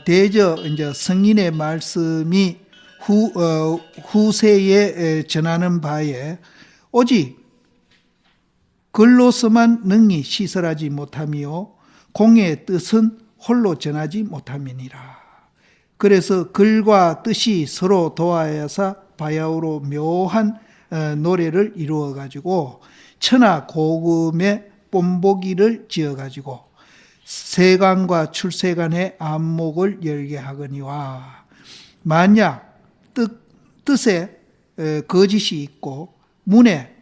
대저 이제 성인의 말씀이 후세에 전하는 바에 오직 글로서만 능히 시설하지 못하며 공의 뜻은 홀로 전하지 못함이니라. 그래서 글과 뜻이 서로 도하여서 바야흐로 묘한 노래를 이루어 가지고 천하 고금의 뽐보기를 지어 가지고 세간과 출세간의 안목을 열게 하거니와, 만약 뜻에 거짓이 있고 문에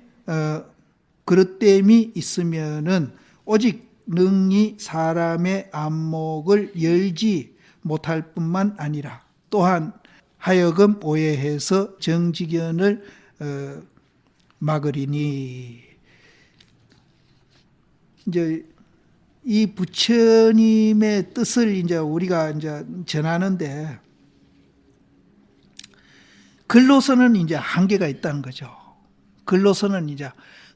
그릇됨이 있으면은 오직 능히 사람의 안목을 열지 못할 뿐만 아니라 또한 하여금 오해해서 정직연을 막으리니. 이제 이 부처님의 뜻을 이제 우리가 이제 전하는데 글로서는 이제 한계가 있다는 거죠. 글로서는 이제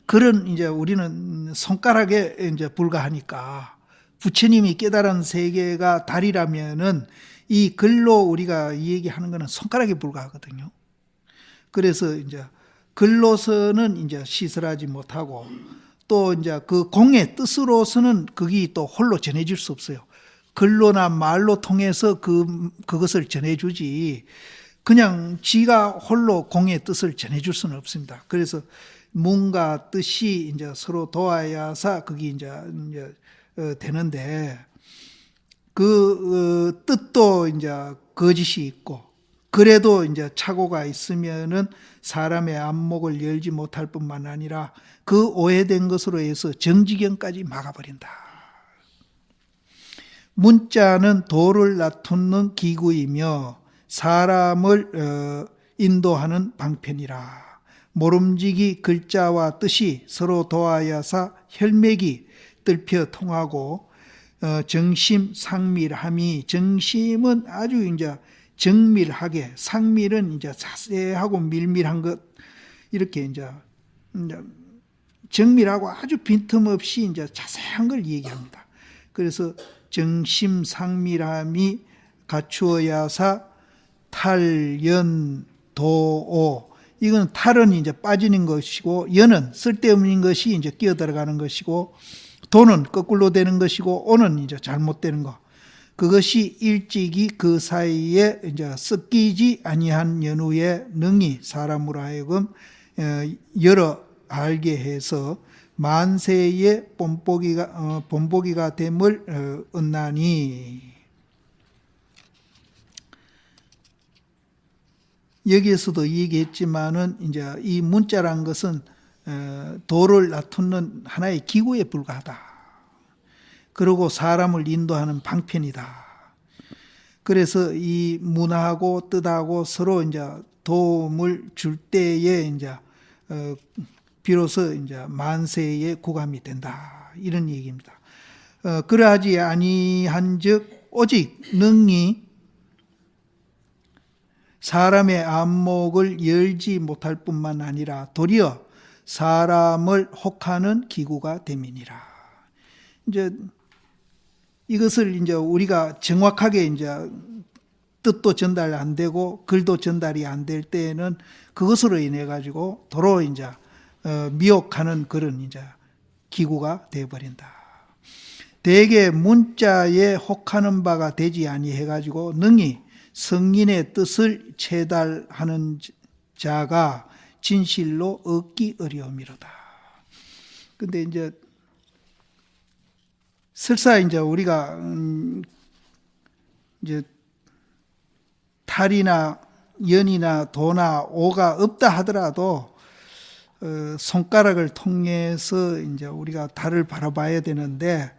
글은 이제 우리는 손가락에 이제 불과하니까, 부처님이 깨달은 세계가 달이라면은 이 글로 우리가 얘기하는 거는 손가락에 불과하거든요. 그래서 이제 글로서는 이제 시설하지 못하고, 또 이제 그 공의 뜻으로서는 그게 또 홀로 전해질 수 없어요. 글로나 말로 통해서 그것을 전해주지 그냥 지가 홀로 공의 뜻을 전해줄 수는 없습니다. 그래서 문과 뜻이 이제 서로 도와야사 그게 이제 되는데, 그 뜻도 이제 거짓이 있고, 그래도 이제 착오가 있으면은 사람의 안목을 열지 못할 뿐만 아니라 그 오해된 것으로 해서 정지경까지 막아버린다. 문자는 도를 나투는 기구이며 사람을 인도하는 방편이라. 모름지기 글자와 뜻이 서로 도하여서 혈맥이 뜰펴 통하고 정심 상밀함이, 정심은 아주 이제 정밀하게, 상밀은 이제 자세하고 밀밀한 것, 이렇게 이제 정밀하고 아주 빈틈없이 이제 자세한 걸 얘기합니다. 그래서 정심 상밀함이 갖추어야사 탈연 도오, 이건 탈은 이제 빠지는 것이고, 연은 쓸데없는 것이 이제 끼어 들어가는 것이고, 도는 거꾸로 되는 것이고, 오는 이제 잘못되는 거. 그것이 일찍이 그 사이에 이제 섞이지 아니한 연후에 능히 사람으로 하여금 열어 알게 해서 만세의 본보기가 됨을 얻나니. 여기에서도 얘기했지만은 이제 이 문자란 것은 도를 나투는 하나의 기구에 불과하다. 그리고 사람을 인도하는 방편이다. 그래서 이 문하고 뜻하고 서로 이제 도움을 줄 때에 이제 비로소 이제 만세의 구감이 된다. 이런 얘기입니다. 그러하지 아니한즉 오직 능히 사람의 안목을 열지 못할 뿐만 아니라 도리어 사람을 혹하는 기구가 됨이니라. 이제 이것을 이제 우리가 정확하게 이제 뜻도 전달 안 되고 글도 전달이 안 될 때에는 그것으로 인해 가지고 도로 이제 미혹하는 그런 이제 기구가 되어 버린다. 대개 문자에 혹하는 바가 되지 아니해 가지고 능히 성인의 뜻을 체달하는 자가 진실로 얻기 어려움이로다. 근데 이제 설사 이제 우리가 이제 탈이나 연이나 도나 오가 없다 하더라도 손가락을 통해서 이제 우리가 달을 바라봐야 되는데,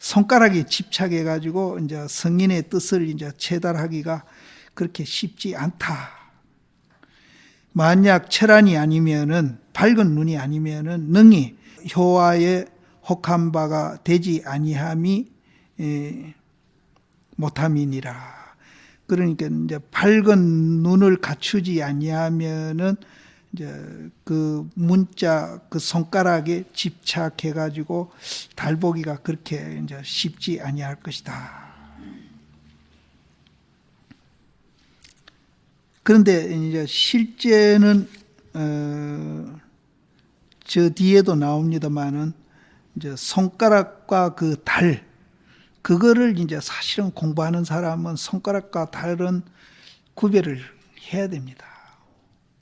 손가락에 집착해 가지고 이제 성인의 뜻을 이제 체달하기가 그렇게 쉽지 않다. 만약 철안이 아니면은, 밝은 눈이 아니면은 능히 효화에 혹한 바가 되지 아니함이 못함이니라. 그러니까 이제 밝은 눈을 갖추지 아니하면은 이제 그 문자 그 손가락에 집착해 가지고 달 보기가 그렇게 이제 쉽지 아니할 것이다. 그런데 이제 실제는 저 뒤에도 나옵니다만은 이제 손가락과 그 달, 그거를 이제 사실은 공부하는 사람은 손가락과 달은 구별을 해야 됩니다.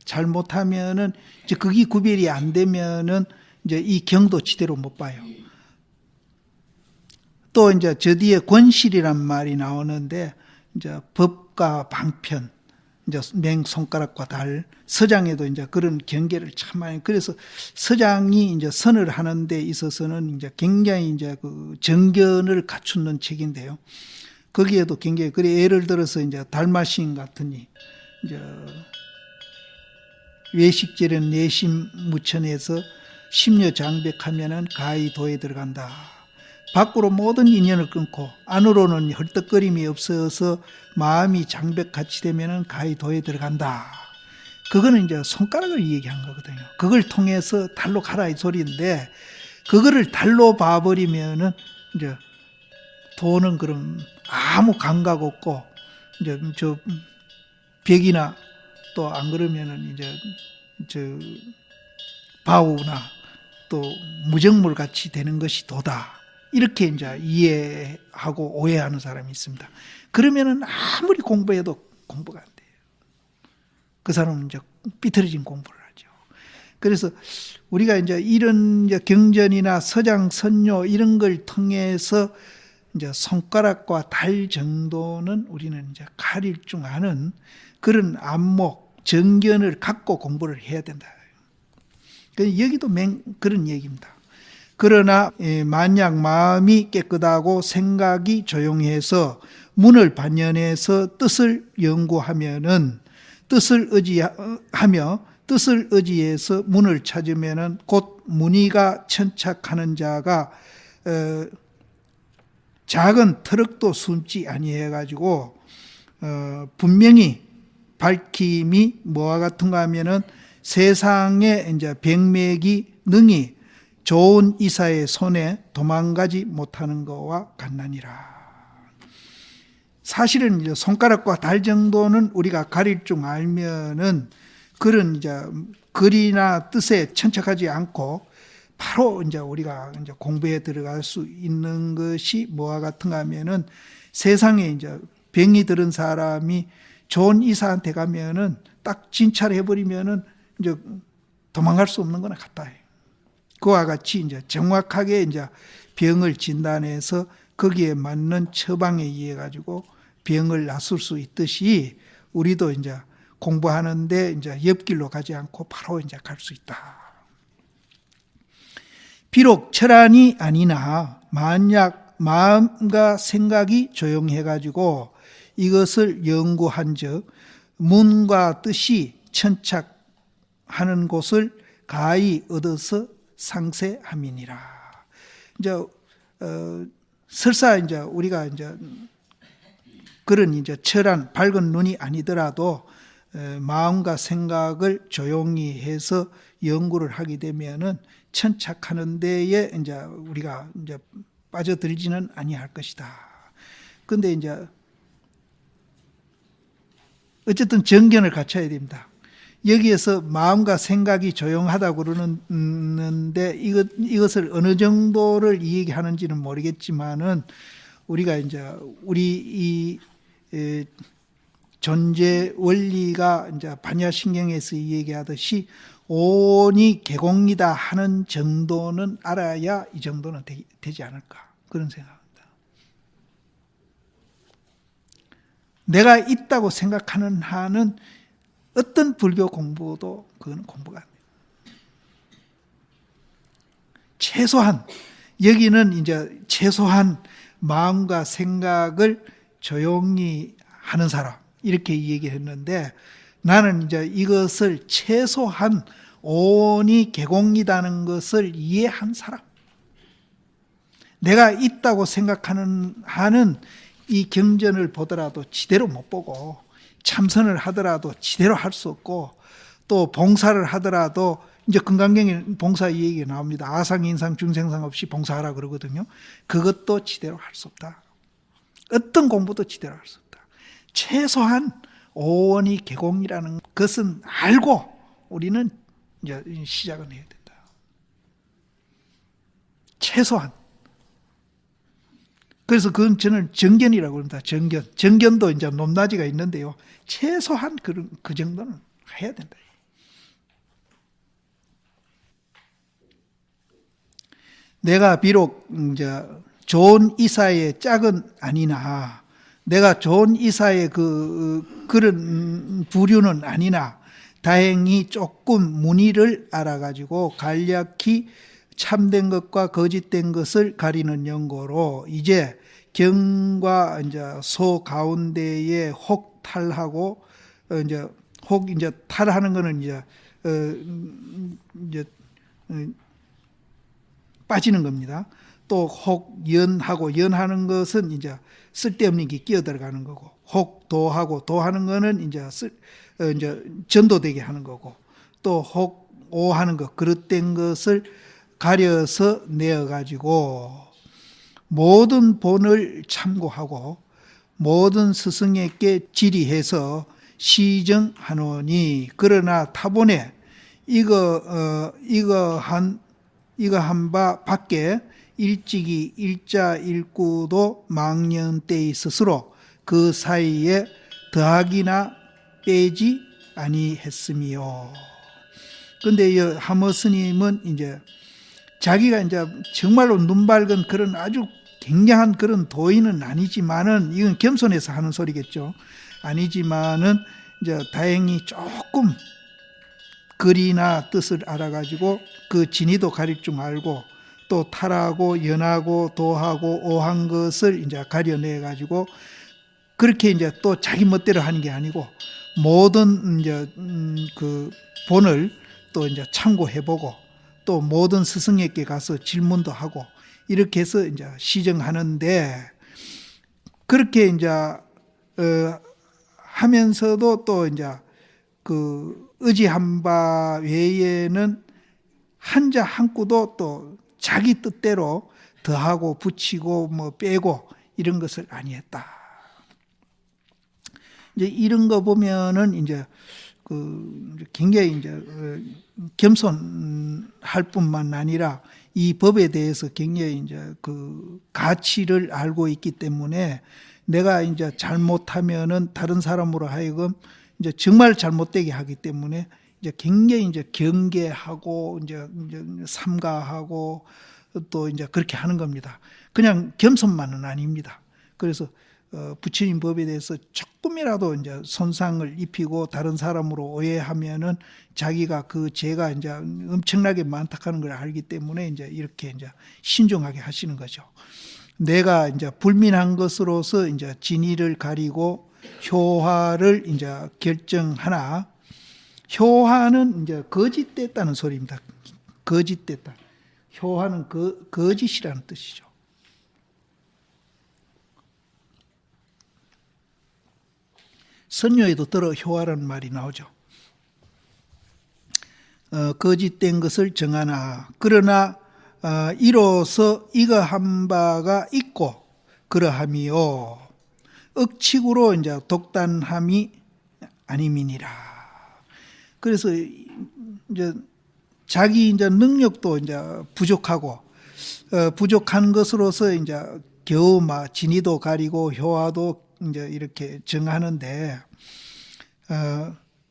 잘못하면은 이제 그게 구별이 안 되면은 이제 이 경도 지대로 못 봐요. 또 이제 저 뒤에 권실이란 말이 나오는데 이제 법과 방편, 이제 맹 손가락과 달, 서장에도 이제 그런 경계를 참 많이. 그래서 서장이 이제 선을 하는 데 있어서는 이제 굉장히 이제 그 정견을 갖추는 책인데요. 거기에도 굉장히, 그래 예를 들어서 이제 달마신 같으니 이제 외식절은 내심 무천에서 심려 장백하면은 가히 도에 들어간다. 밖으로 모든 인연을 끊고 안으로는 헐떡거림이 없어서 마음이 장백같이 되면은 가히 도에 들어간다. 그거는 이제 손가락을 얘기한 거거든요. 그걸 통해서 달로 가라 이 소리인데, 그거를 달로 봐버리면은 이제 도는 그럼 아무 감각 없고 이제 저 벽이나 또 안 그러면은 이제 저 바우나 또 무정물 같이 되는 것이 도다. 이렇게 이제 이해하고 오해하는 사람이 있습니다. 그러면은 아무리 공부해도 공부가 안 돼요. 그 사람은 이제 삐뚤어진 공부를 하죠. 그래서 우리가 이제 이런 이제 경전이나 서장, 선요 이런 걸 통해서 이제 손가락과 달 정도는 우리는 이제 가릴 줄 아는 그런 안목, 정견을 갖고 공부를 해야 된다. 여기도 그런 얘기입니다. 그러나 만약 마음이 깨끗하고 생각이 조용해서 문을 반연해서 뜻을 연구하면은 뜻을 의지해서 문을 찾으면은 곧 문의가 천착하는 자가 작은 트럭도 숨지 아니해 가지고 분명히 밝힘이 뭐와 같은가 하면은 세상에 이제 병맥이 능히 좋은 이사의 손에 도망가지 못하는 것과 같나니라. 사실은 이제 손가락과 달 정도는 우리가 가릴 줄 알면은 그런 이제 글이나 뜻에 천착하지 않고 바로 이제 우리가 이제 공부에 들어갈 수 있는 것이 뭐와 같은가 하면은 세상에 이제 병이 들은 사람이 좋은 이사한테 가면은 딱 진찰해 버리면은 이제 도망갈 수 없는 거나 같다. 그와 같이 이제 정확하게 이제 병을 진단해서 거기에 맞는 처방에 의해 가지고 병을 낫을 수 있듯이 우리도 이제 공부하는데 이제 옆길로 가지 않고 바로 이제 갈 수 있다. 비록 철안이 아니나 만약 마음과 생각이 조용해 가지고 이것을 연구한즉 문과 뜻이 천착하는 곳을 가히 얻어서 상세함이니라. 이제 설사 이제 우리가 이제 그런 이제 철한 밝은 눈이 아니더라도 마음과 생각을 조용히 해서 연구를 하게 되면은 천착하는 데에 이제 우리가 이제 빠져들지는 아니할 것이다. 근데 이제 어쨌든 정견을 갖춰야 됩니다. 여기에서 마음과 생각이 조용하다고 그러는데 이것을 어느 정도를 얘기하는지는 모르겠지만은 우리가 이제 우리 이 존재 원리가 이제 반야신경에서 얘기하듯이 온이 개공이다 하는 정도는 알아야 이 정도는 되지 않을까 그런 생각합니다. 내가 있다고 생각하는 한은 어떤 불교 공부도 그건 공부가 안 돼요. 최소한 여기는 이제 최소한 마음과 생각을 조용히 하는 사람 이렇게 얘기했는데 나는 이제 이것을 최소한 온이 개공이라는 것을 이해한 사람, 내가 있다고 생각하는 한은 이 경전을 보더라도 지대로 못 보고 참선을 하더라도 지대로 할 수 없고 또 봉사를 하더라도 이제 금강경에 봉사 얘기가 나옵니다. 아상, 인상, 중생상 없이 봉사하라 그러거든요. 그것도 지대로 할 수 없다. 어떤 공부도 지대로 할 수 없다. 최소한 오원이 개공이라는 것은 알고 우리는 이제 시작을 해야 된다. 최소한. 그래서 그건 저는 정견이라고 합니다. 정견. 정견도 이제 높낮이가 있는데요. 최소한 그 정도는 해야 된다. 내가 비록 이제 좋은 이사의 짝은 아니나, 내가 좋은 이사의 그런 부류는 아니나, 다행히 조금 문의를 알아가지고 간략히 참된 것과 거짓된 것을 가리는 연고로 이제 경과 이제 소 가운데에 혹 탈하고 이제 혹 이제 탈하는 거는 이제 빠지는 겁니다. 또 혹 연하고 연하는 것은 이제 쓸데없는 게 끼어 들어가는 거고, 혹 도하고 도하는 거는 이제 전도되게 하는 거고, 또 혹 오하는 것, 그릇된 것을 가려서 내어가지고 모든 본을 참고하고 모든 스승에게 질의해서 시정하노니, 그러나 타본에 이거 한 바 밖에 일찍이 일자일구도 망년때의 스스로 그 사이에 더하기나 빼지 아니했음이요. 근데 하모 스님은 이제 자기가 이제 정말로 눈 밝은 그런 아주 굉장한 그런 도인은 아니지만은, 이건 겸손해서 하는 소리겠죠. 아니지만은 이제 다행히 조금 글이나 뜻을 알아가지고 그 진의도 가릴 줄 알고, 또 탈하고 연하고 도하고 오한 것을 이제 가려내가지고 그렇게 이제 또 자기 멋대로 하는 게 아니고 모든 이제 그 본을 또 이제 참고해보고 또 모든 스승에게 가서 질문도 하고 이렇게 해서 이제 시정하는데, 그렇게 이제 하면서도 또 이제 그 의지한 바 외에는 한자 한 구도 또 자기 뜻대로 더하고 붙이고 뭐 빼고 이런 것을 아니했다. 이제 이런 거 보면은 이제 굉장히 이제 겸손할 뿐만 아니라 이 법에 대해서 굉장히 이제 그 가치를 알고 있기 때문에, 내가 이제 잘못하면은 다른 사람으로 하여금 이제 정말 잘못되게 하기 때문에 이제 굉장히 이제 경계하고 이제 삼가하고 또 이제 그렇게 하는 겁니다. 그냥 겸손만은 아닙니다. 그래서 부처님 법에 대해서 조금이라도 이제 손상을 입히고 다른 사람으로 오해하면은 자기가 그 죄가 이제 엄청나게 많다는 걸 알기 때문에 이제 이렇게 이제 신중하게 하시는 거죠. 내가 이제 불민한 것으로서 이제 진의를 가리고 효화를 이제 결정하나, 효화는 이제 거짓됐다는 소리입니다. 거짓됐다. 효화는 거짓이라는 뜻이죠. 선녀에도 들어 효화라는 말이 나오죠. 거짓된 것을 정하나, 그러나 이로써 이거 한 바가 있고 그러함이요, 억측으로 이제 독단함이 아님이니라. 그래서 이제 자기 이제 능력도 이제 부족하고 부족한 것으로서 이제 겨우 막 진의도 가리고 효화도 이제 이렇게 정하는데,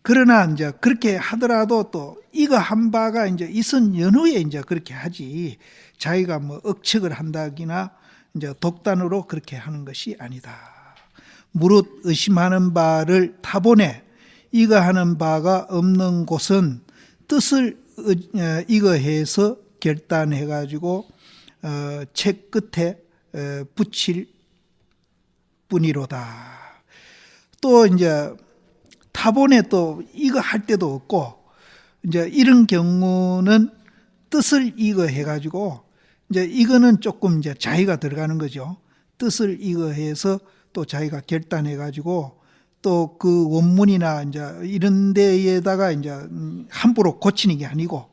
그러나 이제 그렇게 하더라도 또 이거 한 바가 이제 있은 연후에 이제 그렇게 하지, 자기가 뭐 억측을 한다기나 이제 독단으로 그렇게 하는 것이 아니다. 무릇 의심하는 바를 타본에 이거 하는 바가 없는 곳은 뜻을 이거 해서 결단해 가지고 책 끝에 붙일 뿐이로다. 또 이제 타본에 또 이거 할 때도 없고, 이제 이런 경우는 뜻을 이거 해가지고 이제 이거는 조금 이제 자기가 들어가는 거죠. 뜻을 이거 해서 또 자기가 결단해가지고 또 그 원문이나 이제 이런 데에다가 이제 함부로 고치는 게 아니고,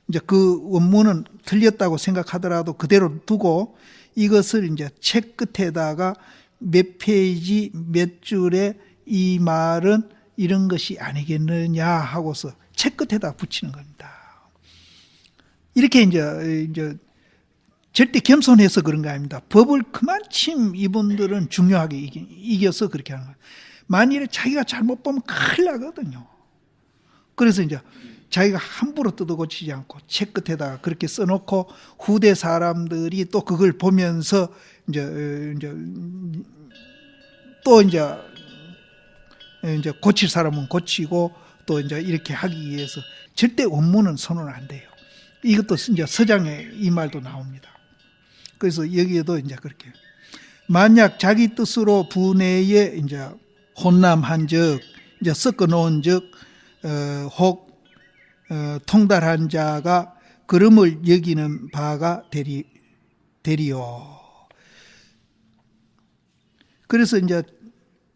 이제 그 원문은 틀렸다고 생각하더라도 그대로 두고 이것을 이제 책 끝에다가 몇 페이지 몇 줄에 이 말은 이런 것이 아니겠느냐 하고서 책 끝에다 붙이는 겁니다. 이렇게 이제 절대 겸손해서 그런 거 아닙니다. 법을 그만큼 이분들은 중요하게 이겨서 그렇게 하는 거예요. 만일에 자기가 잘못 보면 큰일 나거든요. 그래서 이제 자기가 함부로 뜯어고치지 않고 책 끝에다가 그렇게 써놓고 후대 사람들이 또 그걸 보면서 또 이제 고칠 사람은 고치고 또 이제 이렇게 하기 위해서 절대 원문은 선언 안 돼요. 이것도 이제 서장에 이 말도 나옵니다. 그래서 여기에도 이제 그렇게 만약 자기 뜻으로 분해에 이제 혼남한 적, 이제 섞어 놓은 적, 혹 통달한 자가 그름을 여기는 바가 되리요. 그래서 이제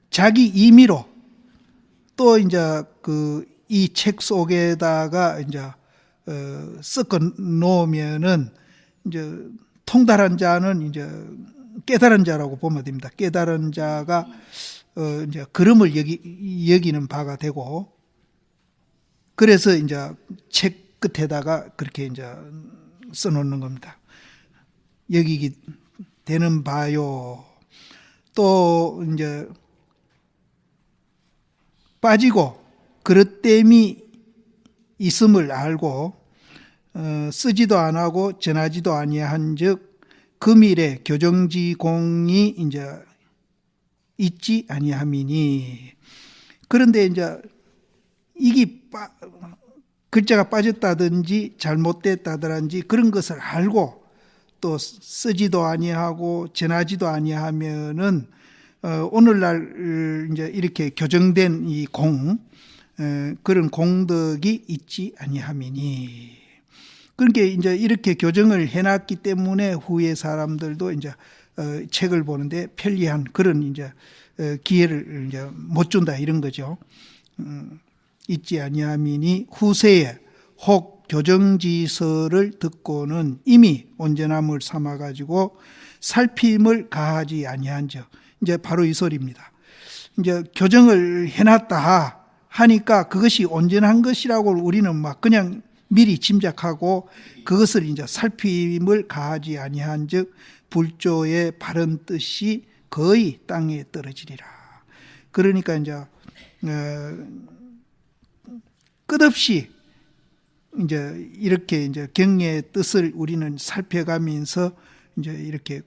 자기 임의로 또 이제 이 책 속에다가 이제 섞어 놓으면은 이제 통달한 자는 이제 깨달은 자라고 보면 됩니다. 깨달은 자가 이제 그름을 여기는 바가 되고, 그래서 이제 책 끝에다가 그렇게 이제 써놓는 겁니다. 여기기 되는 바요. 또 이제 빠지고 그릇됨이 있음을 알고 쓰지도 안 하고 전하지도 아니한즉 금일에 교정지공이 이제 있지 아니함이니. 그런데 이제 이게 글자가 빠졌다든지 잘못됐다든지 그런 것을 알고 또 쓰지도 아니하고 전하지도 아니하면은 오늘날 이제 이렇게 교정된 이 그런 공덕이 있지 아니함이니. 그러니까 이제 이렇게 교정을 해놨기 때문에 후에 사람들도 이제 책을 보는데 편리한 그런 이제 기회를 이제 못 준다 이런 거죠. 있지 아니함이니 후세에 혹 교정지서를 듣고는 이미 온전함을 삼아 가지고 살핌을 가하지 아니한즉, 이제 바로 이 소리입니다. 이제 교정을 해놨다 하니까 그것이 온전한 것이라고 우리는 막 그냥 미리 짐작하고 그것을 이제 살핌을 가하지 아니한즉 불조의 바른 뜻이 거의 땅에 떨어지리라. 그러니까 이제 끝없이 이제 이렇게 이제 경례의 뜻을 우리는 살펴가면서 이제 이렇게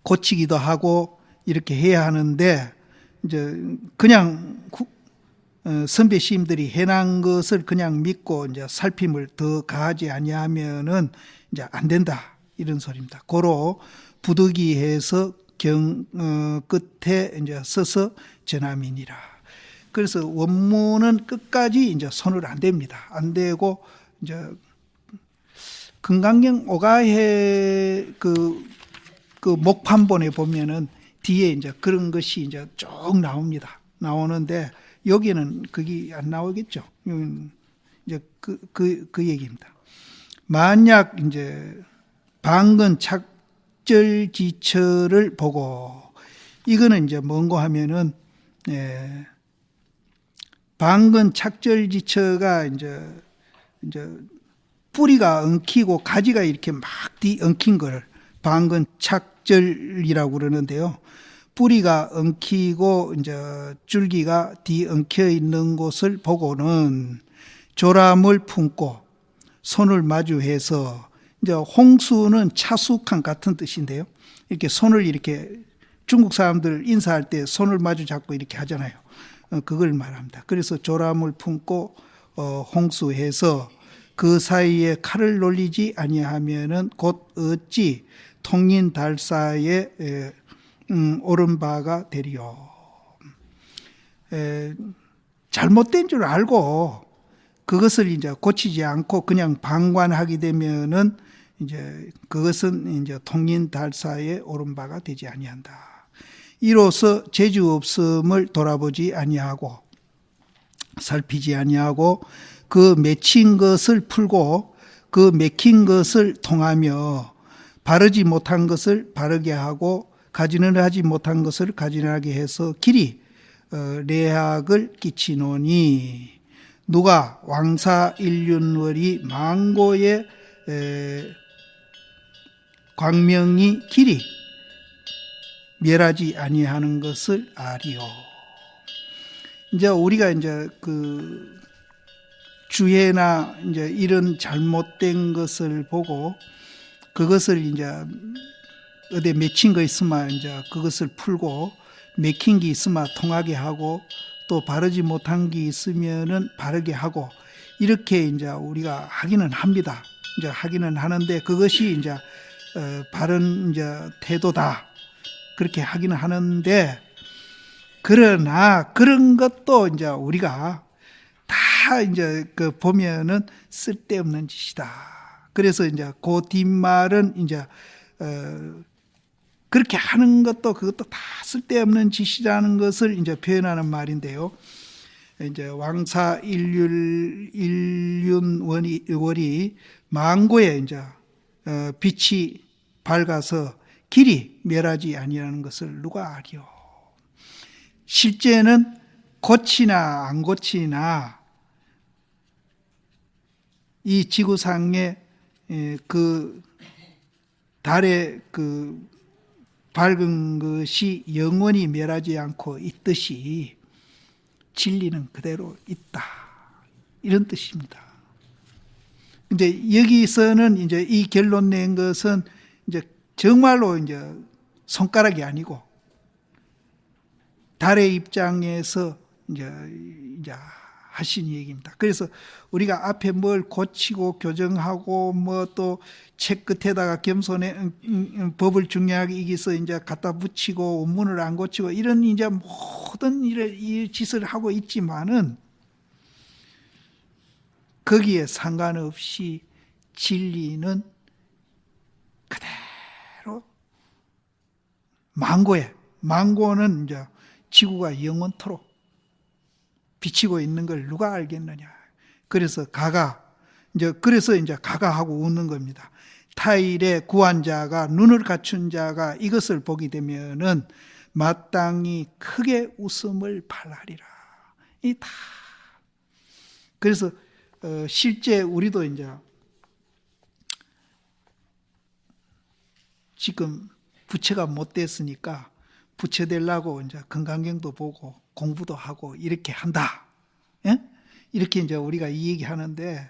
고치기도 하고 이렇게 해야 하는데, 이제 그냥 선배 시임들이 해난 것을 그냥 믿고 이제 살핌을 더 가하지 아니하면은 이제 안 된다 이런 소리입니다. 고로 부득이해서 끝에 이제 서서 전함이니라. 그래서 원문은 끝까지 이제 손을 안 댑니다. 안 대고 이제 금강경 오가해 그 목판본에 보면은 뒤에 이제 그런 것이 이제 쭉 나옵니다. 나오는데 여기는 그게 안 나오겠죠. 여기는 이제 그 얘기입니다. 만약 이제 방근 착절지처를 보고, 이거는 이제 뭔고 하면은 방근 착절지처가 이제 뿌리가 엉키고 가지가 이렇게 막 엉킨 걸 방근 착절이라고 그러는데요. 뿌리가 엉키고 이제 줄기가 엉켜 있는 곳을 보고는 조람을 품고 손을 마주해서, 이제 홍수는 차숙한 같은 뜻인데요. 이렇게 손을 이렇게 중국 사람들 인사할 때 손을 마주 잡고 이렇게 하잖아요. 그걸 말합니다. 그래서 조람을 품고 홍수해서 그 사이에 칼을 놀리지 아니하면은 곧 어찌 통인달사에 옳은 바가 되리요. 잘못된 줄 알고 그것을 이제 고치지 않고 그냥 방관하게 되면은 이제 그것은 이제 통인달사에 옳은 바가 되지 아니한다. 이로써 재주 없음을 돌아보지 아니하고 살피지 아니하고 그 맺힌 것을 풀고 그 맥힌 것을 통하며 바르지 못한 것을 바르게 하고 가진을 하지 못한 것을 가진하게 해서 길이 레학을 끼치노니 누가 왕사 일륜월이 망고의 광명이 길이 멸하지 아니하는 것을 아리요. 이제 우리가 이제 그 주해나 이제 이런 잘못된 것을 보고 그것을 이제 어디 맺힌 거 있으면 이제 그것을 풀고 맥힌 게 있으면 통하게 하고 또 바르지 못한 게 있으면은 바르게 하고 이렇게 이제 우리가 하기는 합니다. 이제 하기는 하는데 그것이 이제 바른 이제 태도다. 그렇게 하기는 하는데 그러나 그런 것도 이제 우리가 다 이제 그 보면은 쓸데없는 짓이다. 그래서 이제 그 뒷말은 이제 그렇게 하는 것도 그것도 다 쓸데없는 짓이라는 것을 이제 표현하는 말인데요. 이제 왕사 일륜월이 망고에 이제 빛이 밝아서 길이 멸하지 아니하는 것을 누가 아리요. 실제는 고치나 안 고치나 이 지구상에 그 달의 그 밝은 것이 영원히 멸하지 않고 있듯이 진리는 그대로 있다. 이런 뜻입니다. 이제 여기서는 이제 이 결론 낸 것은 이제 정말로 이제 손가락이 아니고 달의 입장에서 이제 하신 얘기입니다. 그래서 우리가 앞에 뭘 고치고 교정하고 뭐 또 책 끝에다가 겸손에 법을 중요하게 이기서 이제 갖다 붙이고 원문을 안 고치고 이런 이제 모든 이 짓을 하고 있지만은 거기에 상관없이 진리는 그대로 망고는 이제 지구가 영원토록 비치고 있는 걸 누가 알겠느냐. 그래서 그래서 이제 가가하고 웃는 겁니다. 타일의 구한 자가 눈을 갖춘 자가 이것을 보게 되면은 마땅히 크게 웃음을 발하리라. 이 다. 그래서 실제 우리도 이제 지금 부처가 못 됐으니까 부처 되려고 이제 건강경도 보고 공부도 하고 이렇게 한다. 예? 이렇게 이제 우리가 이 얘기 하는데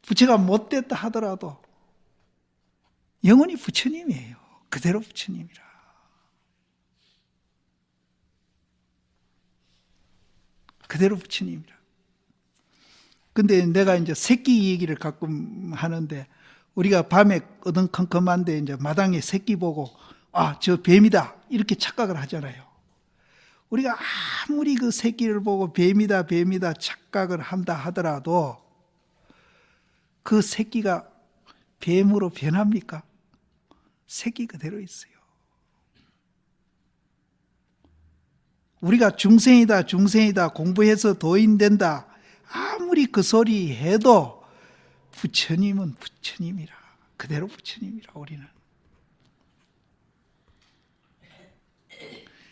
부처가 못 됐다 하더라도 영원히 부처님이에요. 그대로 부처님이라. 그대로 부처님이라. 근데 내가 이제 새끼 얘기를 가끔 하는데 우리가 밤에 어두컴컴한데 이제 마당에 새끼 보고 저 뱀이다 이렇게 착각을 하잖아요. 우리가 아무리 그 새끼를 보고 뱀이다 착각을 한다 하더라도 그 새끼가 뱀으로 변합니까? 새끼 그대로 있어요. 우리가 중생이다 공부해서 도인된다 아무리 그 소리 해도 부처님은 부처님이라. 그대로 부처님이라 우리는.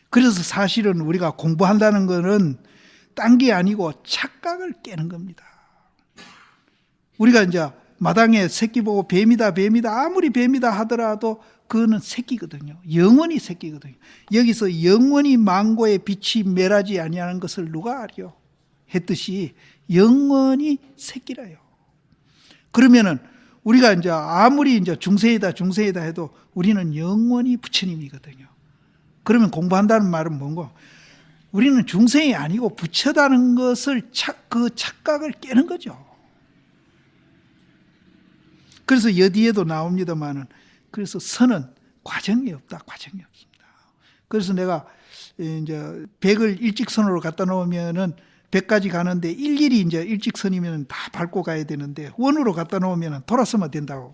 그래서 사실은 우리가 공부한다는 것은 딴 게 아니고 착각을 깨는 겁니다. 우리가 이제 마당에 새끼 보고 뱀이다 아무리 뱀이다 하더라도 그거는 새끼거든요. 영원히 새끼거든요. 여기서 영원히 망고의 빛이 멸하지 아니하는 것을 누가 알요? 했듯이 영원히 새끼라요. 그러면은 우리가 이제 아무리 이제 중생이다 해도 우리는 영원히 부처님이거든요. 그러면 공부한다는 말은 뭔가? 우리는 중생이 아니고 부처다는 것을 그 착각을 깨는 거죠. 그래서 여기에도 나옵니다만은 그래서 선은 과정이 없습니다. 그래서 내가 이제 100을 일직선으로 갖다 놓으면은 100까지 가는데 일일이 이제 일직선이면 다 밟고 가야 되는데 원으로 갖다 놓으면 돌아서면 된다고.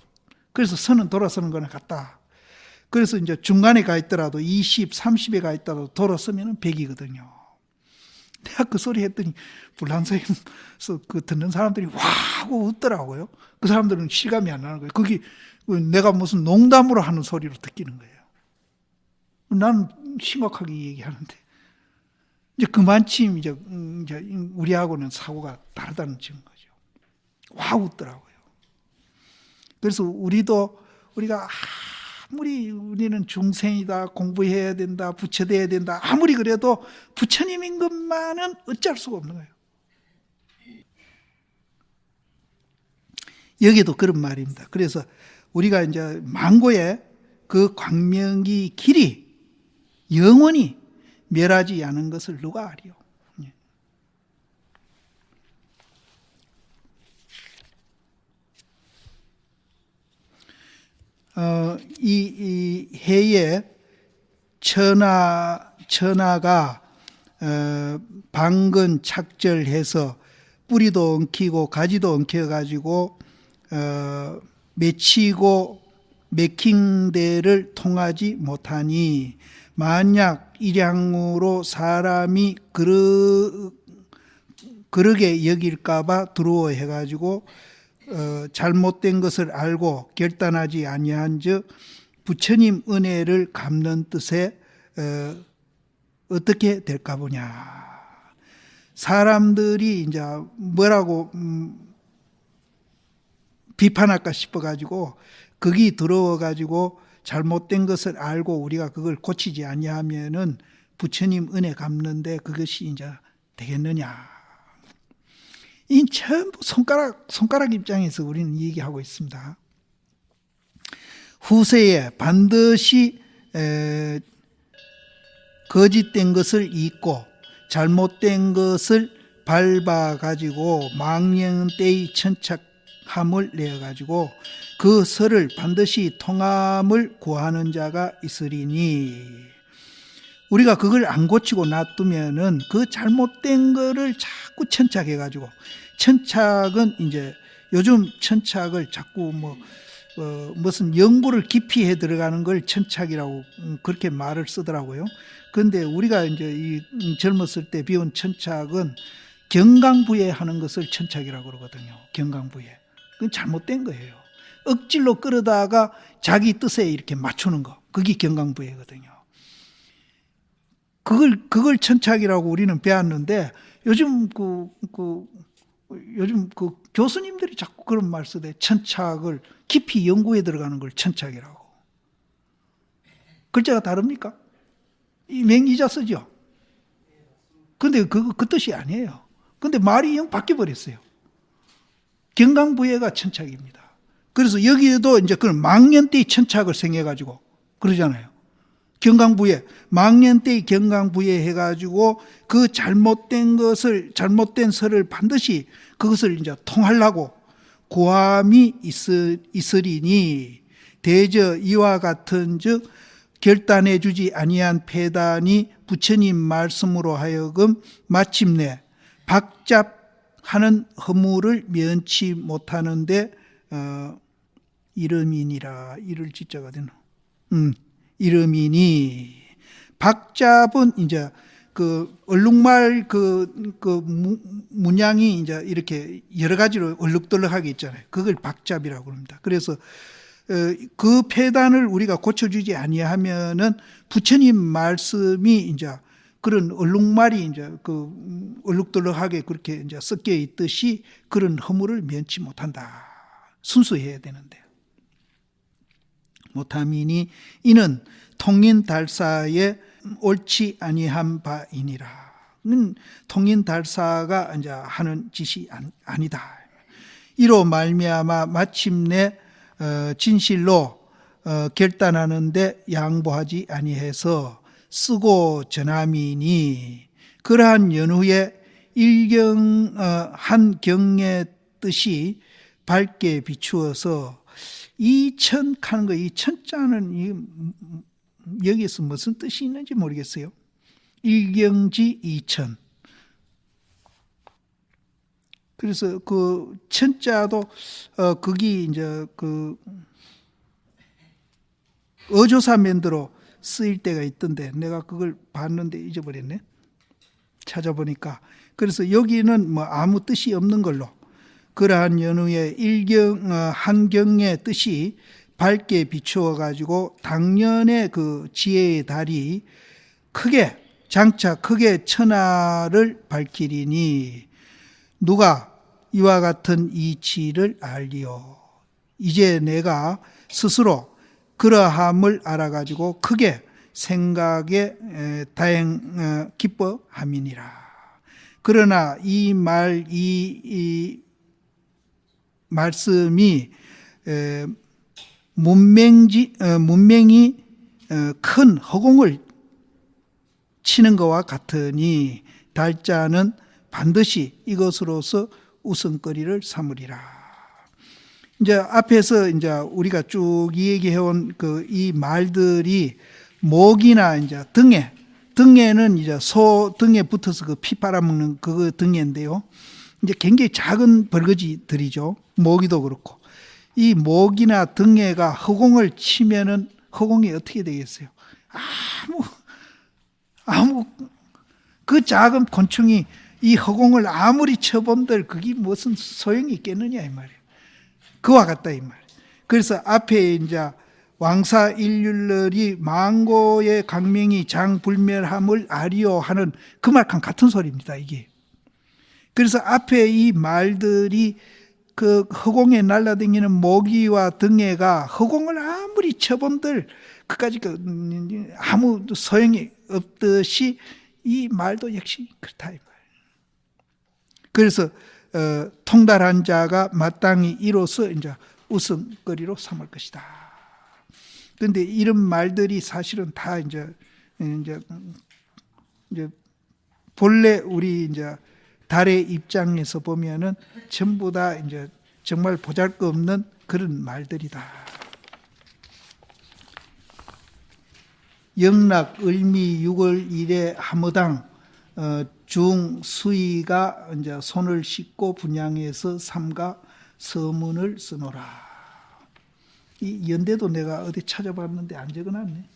그래서 선은 돌아서는 거나 같다. 그래서 이제 중간에 가 있더라도 20, 30에 가 있더라도 돌아서면 100이거든요. 내가 그 소리 했더니 불란서에서 그 듣는 사람들이 와 하고 웃더라고요. 그 사람들은 실감이 안 나는 거예요. 그게 내가 무슨 농담으로 하는 소리로 듣기는 거예요. 나는 심각하게 얘기하는데 이제 그만큼 이제 우리하고는 사고가 다르다는 증거죠. 와 웃더라고요. 그래서 우리가 아무리 우리는 중생이다, 공부해야 된다, 부처돼야 된다, 아무리 그래도 부처님인 것만은 어쩔 수가 없는 거예요. 여기도 그런 말입니다. 그래서 우리가 이제 망고의 그 광명이 길이 영원히 멸하지 않은 것을 누가 아리요? 이 해에 천하가 방근 착절해서 뿌리도 엉키고 가지도 엉켜가지고 맺히고 맥힌 통하지 못하니 만약 일양으로 사람이 그러게 여길까봐 두려워해가지고 잘못된 것을 알고 결단하지 아니한즉 부처님 은혜를 갚는 뜻에 어떻게 될까 보냐. 사람들이 이제 뭐라고 비판할까 싶어가지고 거기 들어와가지고 잘못된 것을 알고 우리가 그걸 고치지 아니하면은 부처님 은혜 갚는데 그것이 이제 되겠느냐. 이 전부 손가락 입장에서 우리는 얘기하고 있습니다. 후세에 반드시 거짓된 것을 잊고 잘못된 것을 밟아가지고 망령때의 천착함을 내어가지고 그 설을 반드시 통함을 구하는 자가 있으리니 우리가 그걸 안 고치고 놔두면은 그 잘못된 거를 자꾸 천착해가지고 천착은 이제 요즘 천착을 자꾸 무슨 연구를 깊이 해 들어가는 걸 천착이라고 그렇게 말을 쓰더라고요. 그런데 우리가 이제 이 젊었을 때 배운 천착은 경강부에 하는 것을 천착이라고 그러거든요. 경강부에. 그건 잘못된 거예요. 억지로 끌어다가 자기 뜻에 이렇게 맞추는 거. 그게 경강부회거든요. 그걸 천착이라고 우리는 배웠는데 요즘 요즘 교수님들이 자꾸 그런 말 쓰대. 천착을 깊이 연구해 들어가는 걸 천착이라고. 글자가 다릅니까? 이 맹기자 쓰죠. 근데 그 뜻이 아니에요. 근데 말이 영 바뀌어 버렸어요. 경강부회가 천착입니다. 그래서 여기에도 이제 그런 망년때의 천착을 생겨가지고 그러잖아요. 경강부회, 망년때의 경강부회 해가지고 그 잘못된 설을 반드시 그것을 이제 통하려고 고함이 있으리니 대저 이와 같은 즉 결단해 주지 아니한 폐단이 부처님 말씀으로 하여금 마침내 박잡하는 허물을 면치 못하는데 이름이니라. 이를 지자가 되나? 이름이니 박잡은 이제 그 얼룩말 문양이 이제 이렇게 여러 가지로 얼룩덜룩하게 있잖아요. 그걸 박잡이라고 합니다. 그래서 그 폐단을 우리가 고쳐주지 아니하면은 부처님 말씀이 이제 그런 얼룩말이 이제 그 얼룩덜룩하게 그렇게 이제 섞여 있듯이 그런 허물을 면치 못한다. 순수해야 되는데 못함이니 이는 통인달사에 옳지 아니한 바이니라. 통인달사가 이제 하는 짓이 아니다. 이로 말미암아 마침내 진실로 결단하는데 양보하지 아니해서 쓰고 전함이니 그러한 연후에 한 경의 뜻이 밝게 비추어서 이천하는 거, 이 천자는 여기에서 무슨 뜻이 있는지 모르겠어요. 일경지 이천. 그래서 그 천자도 거기 이제 그 어조사 면도로 쓰일 때가 있던데 내가 그걸 봤는데 잊어버렸네. 찾아보니까. 그래서 여기는 뭐 아무 뜻이 없는 걸로 그러한 연후에 한경의 뜻이 밝게 비추어 가지고 당년의 그 지혜의 달이 장차 크게 천하를 밝히리니 누가 이와 같은 이치를 알리요. 이제 내가 스스로 그러함을 알아가지고 크게 생각에 기뻐함이니라. 그러나 이 말씀이 문맹이 큰 허공을 치는 것과 같으니 달자는 반드시 이것으로서 웃음거리를 삼으리라. 이제 앞에서 이제 우리가 쭉 얘기해온 이 말들이 목이나 이제 등에는 이제 소 등에 붙어서 그 피 빨아먹는 그 등에인데요. 이제 굉장히 작은 벌거지들이죠. 모기도 그렇고. 이 목이나 등에가 허공을 치면은 허공이 어떻게 되겠어요? 아무 그 작은 곤충이 이 허공을 아무리 쳐본들 그게 무슨 소용이 있겠느냐 이 말이에요. 그와 같다 이 말이에요. 그래서 앞에 이제 왕사일률러리 망고의 강명이 장불멸함을 아리오 하는 그 말과 같은 소리입니다 이게. 그래서 앞에 이 말들이 그 허공에 날아다니는 모기와 등에가 허공을 아무리 쳐본들 그까지 아무 소용이 없듯이 이 말도 역시 그렇다 이 말이에요. 그래서 통달한 자가 마땅히 이로써 이제 웃음거리로 삼을 것이다. 그런데 이런 말들이 사실은 다 이제 본래 우리 이제 달의 입장에서 보면은 전부 다 이제 정말 보잘것없는 그런 말들이다. 영락 을미 6월 1에 하무당 중수위가 이제 손을 씻고 분양해서 삼가 서문을 쓰노라. 이 연대도 내가 어디 찾아봤는데 안 적어놨네.